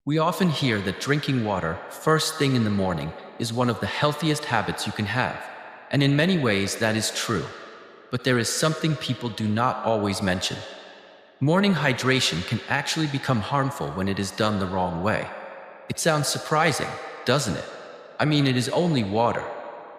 We often hear that drinking water first thing in the morning is one of the healthiest habits you can have, and in many ways that is true. But there is something people do not always mention. Morning hydration can actually become harmful when it is done the wrong way. It sounds surprising, doesn't it? I mean, it is only water.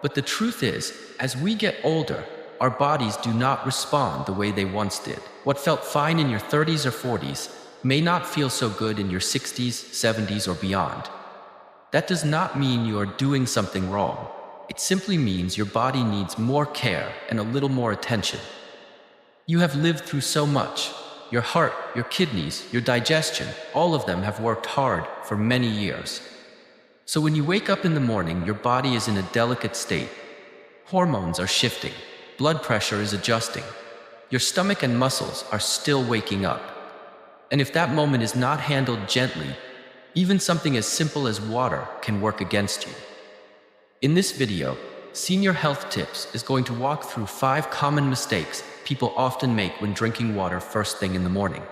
But the truth is, as we get older, our bodies do not respond the way they once did. What felt fine in your 30s or 40s may not feel so good in your 60s, 70s, or beyond. That does not mean you are doing something wrong. It simply means your body needs more care and a little more attention. You have lived through so much. Your heart, your kidneys, your digestion, all of them have worked hard for many years. So when you wake up in the morning, your body is in a delicate state. Hormones are shifting. Blood pressure is adjusting. Your stomach and muscles are still waking up. And if that moment is not handled gently, even something as simple as water can work against you. In this video, Senior Health Tips is going to walk through 5 common mistakes people often make when drinking water first thing in the morning.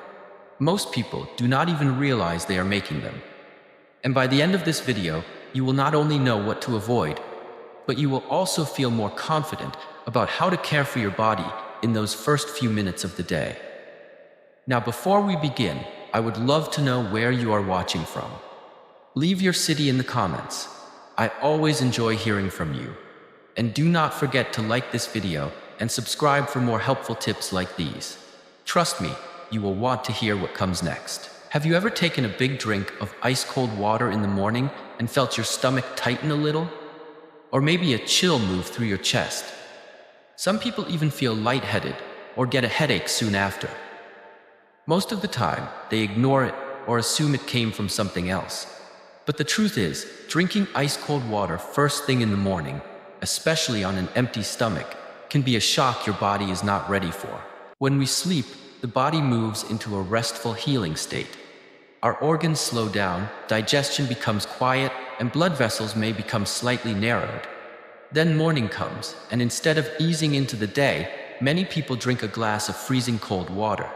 Most people do not even realize they are making them. And by the end of this video, you will not only know what to avoid, but you will also feel more confident about how to care for your body in those first few minutes of the day. Now, before we begin, I would love to know where you are watching from. Leave your city in the comments. I always enjoy hearing from you. And do not forget to like this video and subscribe for more helpful tips like these. Trust me, you will want to hear what comes next. Have you ever taken a big drink of ice-cold water in the morning and felt your stomach tighten a little? Or maybe a chill move through your chest? Some people even feel lightheaded or get a headache soon after. Most of the time, they ignore it or assume it came from something else. But the truth is, drinking ice-cold water first thing in the morning, especially on an empty stomach, can be a shock your body is not ready for. When we sleep, the body moves into a restful healing state. Our organs slow down, digestion becomes quiet, and blood vessels may become slightly narrowed. Then morning comes, and instead of easing into the day, many people drink a glass of freezing cold water.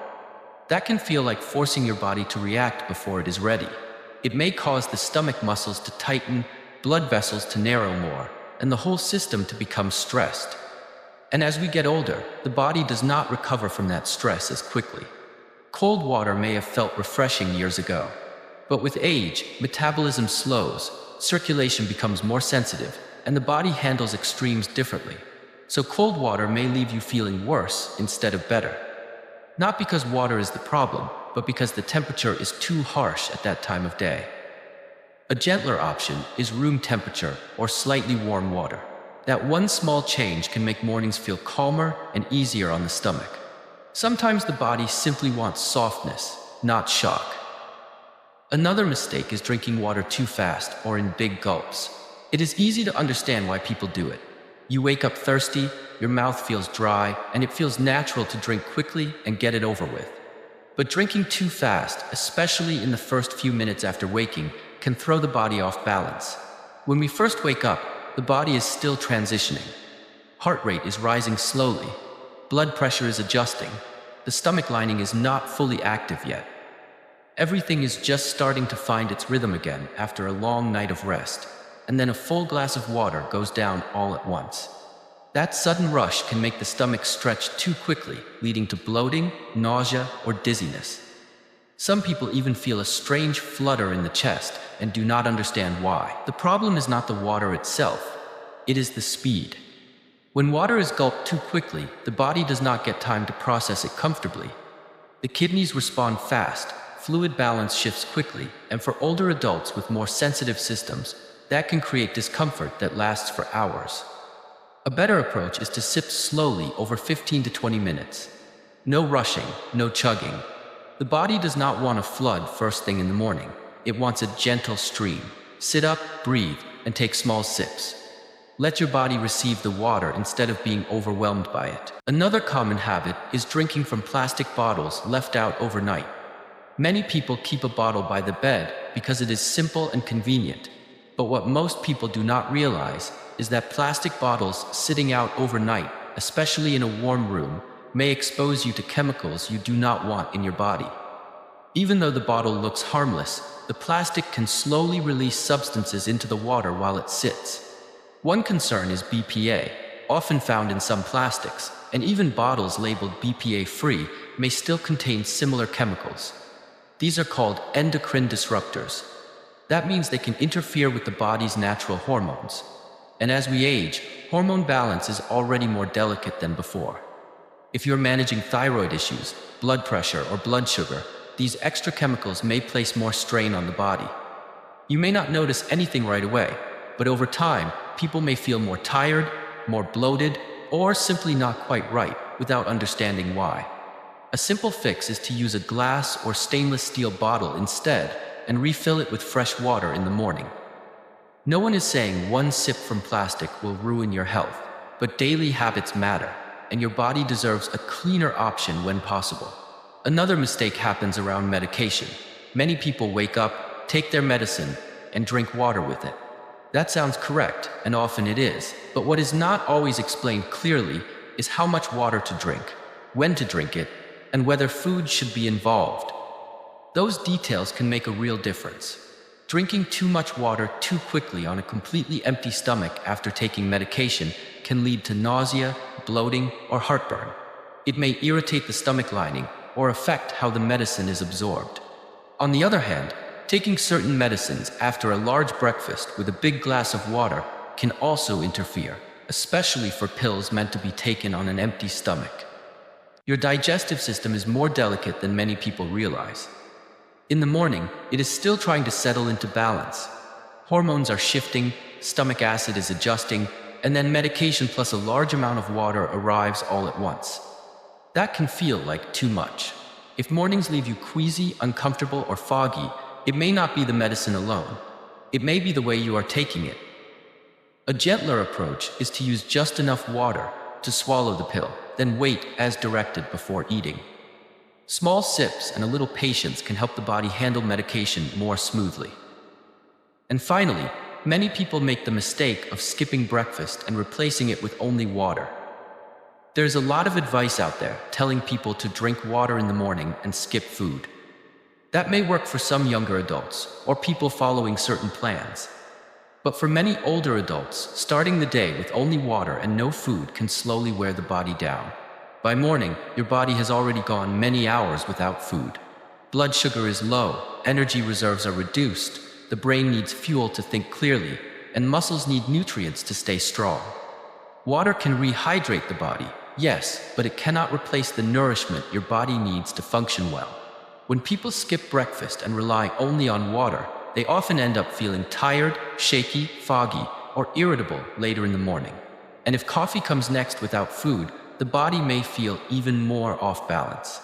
That can feel like forcing your body to react before it is ready. It may cause the stomach muscles to tighten, blood vessels to narrow more, and the whole system to become stressed. And as we get older, the body does not recover from that stress as quickly. Cold water may have felt refreshing years ago, but with age, metabolism slows, circulation becomes more sensitive, and the body handles extremes differently. So cold water may leave you feeling worse instead of better. Not because water is the problem, but because the temperature is too harsh at that time of day. A gentler option is room temperature or slightly warm water. That one small change can make mornings feel calmer and easier on the stomach. Sometimes the body simply wants softness, not shock. Another mistake is drinking water too fast or in big gulps. It is easy to understand why people do it. You wake up thirsty, your mouth feels dry, and it feels natural to drink quickly and get it over with. But drinking too fast, especially in the first few minutes after waking, can throw the body off balance. When we first wake up, the body is still transitioning. Heart rate is rising slowly. Blood pressure is adjusting. The stomach lining is not fully active yet. Everything is just starting to find its rhythm again after a long night of rest. And then a full glass of water goes down all at once. That sudden rush can make the stomach stretch too quickly, leading to bloating, nausea, or dizziness. Some people even feel a strange flutter in the chest and do not understand why. The problem is not the water itself, it is the speed. When water is gulped too quickly, the body does not get time to process it comfortably. The kidneys respond fast, fluid balance shifts quickly, and for older adults with more sensitive systems, that can create discomfort that lasts for hours. A better approach is to sip slowly over 15 to 20 minutes. No rushing, no chugging. The body does not want a flood first thing in the morning. It wants a gentle stream. Sit up, breathe, and take small sips. Let your body receive the water instead of being overwhelmed by it. Another common habit is drinking from plastic bottles left out overnight. Many people keep a bottle by the bed because it is simple and convenient. But what most people do not realize is that plastic bottles sitting out overnight, especially in a warm room, may expose you to chemicals you do not want in your body. Even though the bottle looks harmless, the plastic can slowly release substances into the water while it sits. One concern is BPA, often found in some plastics, and even bottles labeled BPA-free may still contain similar chemicals. These are called endocrine disruptors. That means they can interfere with the body's natural hormones. And as we age, hormone balance is already more delicate than before. If you're managing thyroid issues, blood pressure, or blood sugar, these extra chemicals may place more strain on the body. You may not notice anything right away, but over time, people may feel more tired, more bloated, or simply not quite right without understanding why. A simple fix is to use a glass or stainless steel bottle instead and refill it with fresh water in the morning. No one is saying one sip from plastic will ruin your health, but daily habits matter, and your body deserves a cleaner option when possible. Another mistake happens around medication. Many people wake up, take their medicine, and drink water with it. That sounds correct, and often it is, but what is not always explained clearly is how much water to drink, when to drink it, and whether food should be involved. Those details can make a real difference. Drinking too much water too quickly on a completely empty stomach after taking medication can lead to nausea, bloating, or heartburn. It may irritate the stomach lining or affect how the medicine is absorbed. On the other hand, taking certain medicines after a large breakfast with a big glass of water can also interfere, especially for pills meant to be taken on an empty stomach. Your digestive system is more delicate than many people realize. In the morning, it is still trying to settle into balance. Hormones are shifting, stomach acid is adjusting, and then medication plus a large amount of water arrives all at once. That can feel like too much. If mornings leave you queasy, uncomfortable, or foggy, it may not be the medicine alone. It may be the way you are taking it. A gentler approach is to use just enough water to swallow the pill, then wait as directed before eating. Small sips and a little patience can help the body handle medication more smoothly. And finally, many people make the mistake of skipping breakfast and replacing it with only water. There's a lot of advice out there telling people to drink water in the morning and skip food. That may work for some younger adults or people following certain plans. But for many older adults, starting the day with only water and no food can slowly wear the body down. By morning, your body has already gone many hours without food. Blood sugar is low, energy reserves are reduced, the brain needs fuel to think clearly, and muscles need nutrients to stay strong. Water can rehydrate the body, yes, but it cannot replace the nourishment your body needs to function well. When people skip breakfast and rely only on water, they often end up feeling tired, shaky, foggy, or irritable later in the morning. And if coffee comes next without food, the body may feel even more off balance.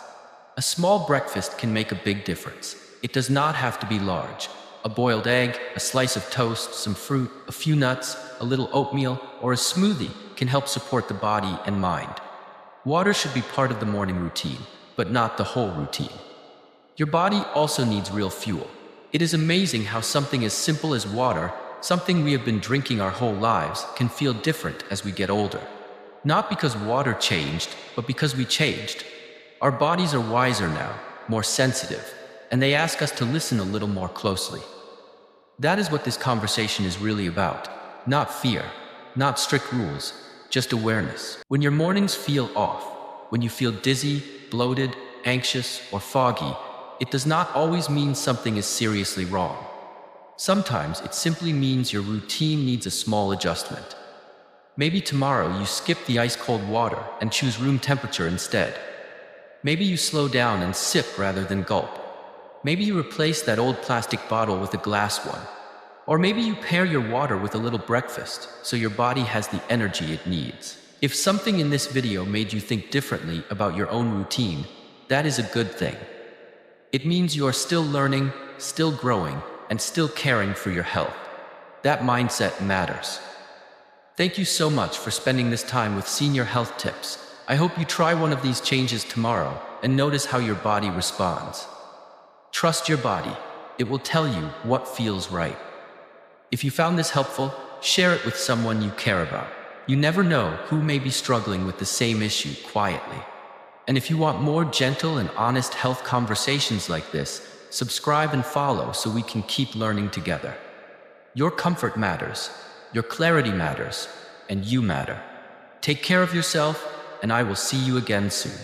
A small breakfast can make a big difference. It does not have to be large. A boiled egg, a slice of toast, some fruit, a few nuts, a little oatmeal, or a smoothie can help support the body and mind. Water should be part of the morning routine, but not the whole routine. Your body also needs real fuel. It is amazing how something as simple as water, something we have been drinking our whole lives, can feel different as we get older. Not because water changed, but because we changed. Our bodies are wiser now, more sensitive, and they ask us to listen a little more closely. That is what this conversation is really about. Not fear, not strict rules, just awareness. When your mornings feel off, when you feel dizzy, bloated, anxious, or foggy, it does not always mean something is seriously wrong. Sometimes it simply means your routine needs a small adjustment. Maybe tomorrow you skip the ice-cold water and choose room temperature instead. Maybe you slow down and sip rather than gulp. Maybe you replace that old plastic bottle with a glass one. Or maybe you pair your water with a little breakfast so your body has the energy it needs. If something in this video made you think differently about your own routine, that is a good thing. It means you are still learning, still growing, and still caring for your health. That mindset matters. Thank you so much for spending this time with Senior Health Tips. I hope you try one of these changes tomorrow and notice how your body responds. Trust your body. It will tell you what feels right. If you found this helpful, share it with someone you care about. You never know who may be struggling with the same issue quietly. And if you want more gentle and honest health conversations like this, subscribe and follow so we can keep learning together. Your comfort matters, your clarity matters, and you matter. Take care of yourself, and I will see you again soon.